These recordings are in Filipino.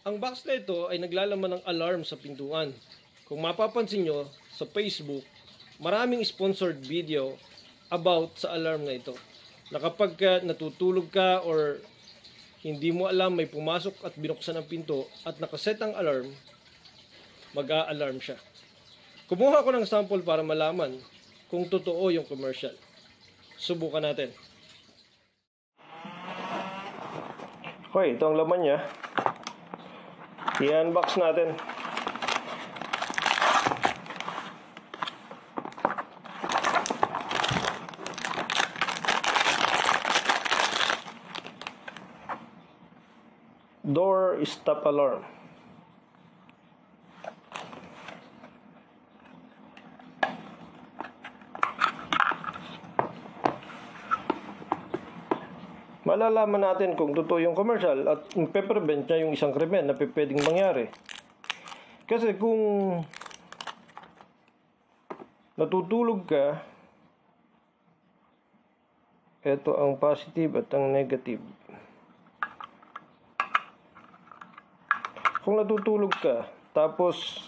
Ang box na ito ay naglalaman ng alarm sa pintuan. Kung mapapansin nyo sa Facebook, maraming sponsored video about sa alarm na ito. Na kapag natutulog ka or hindi mo alam may pumasok at binuksan ang pinto at nakaset ang alarm, mag-a-alarm siya. Kumuha ko ng sample para malaman kung totoo yung commercial. Subukan natin. Okay, ito ang laman niya. I-unbox natin. Door stop alarm. Malalaman natin kung totoo yung commercial at pe-prevent niya yung isang krimen na pwedeng mangyari. Kasi kung natutulog ka, ito ang positive at ang negative. Kung natutulog ka, tapos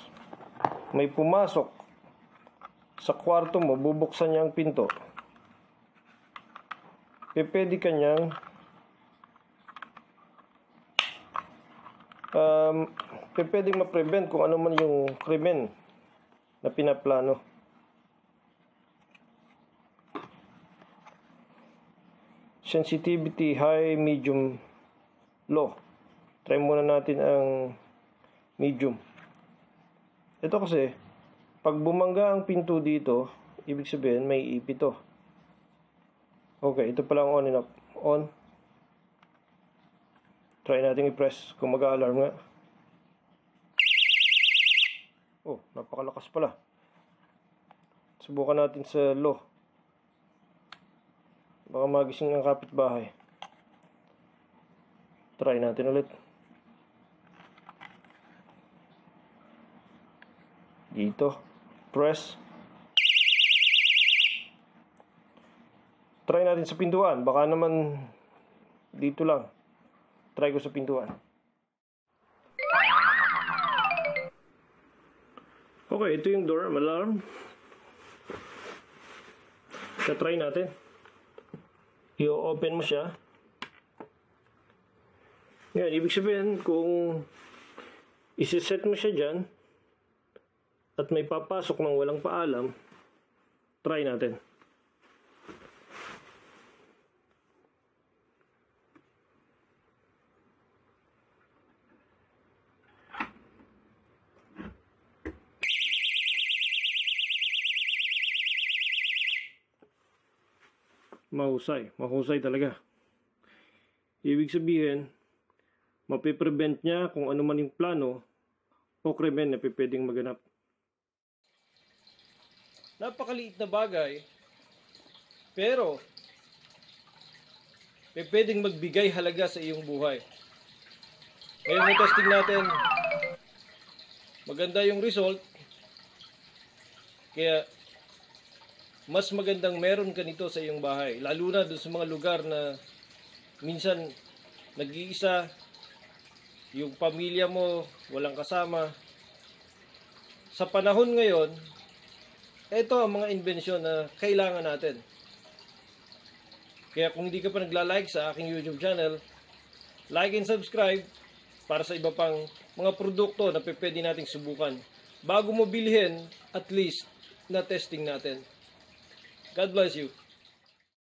may pumasok sa kwarto mo, bubuksan niya ang pinto, pwede ka niyang pwedeng ma-prevent kung ano man yung krimen na pinaplano. Sensitivity, high, medium, low. Try muna natin ang medium. Ito kasi, pag bumangga ang pinto dito, ibig sabihin may ipito. Okay, ito palang on and off. On. Try natin i-press kung mag-a-alarm nga. Oh, napakalakas pala. Subukan natin sa low. Baka magising ang kapitbahay. Try natin ulit. Dito. Press. Try natin sa pintuan. Baka naman dito lang. Try ko sa pintuan. Okay, ito yung door alarm. Try natin. I-open mo siya. Yan, ibig sabihin kung isi-set mo siya dyan at may papasok ng walang paalam, try natin. Mahusay talaga. Ibig sabihin, mapiprevent niya kung ano man yung plano o krimen na pwedeng maganap. Napakaliit na bagay, pero pwedeng magbigay halaga sa iyong buhay. Ngayon may testing natin. Maganda yung result, kaya mas magandang meron ka nito sa iyong bahay. Lalo na doon sa mga lugar na minsan nag-iisa, yung pamilya mo walang kasama. Sa panahon ngayon, ito ang mga inbensyon na kailangan natin. Kaya kung hindi ka pa nagla-like sa aking YouTube channel, like and subscribe para sa iba pang mga produkto na pwede nating subukan. Bago mo bilhin, at least na testing natin. God bless you.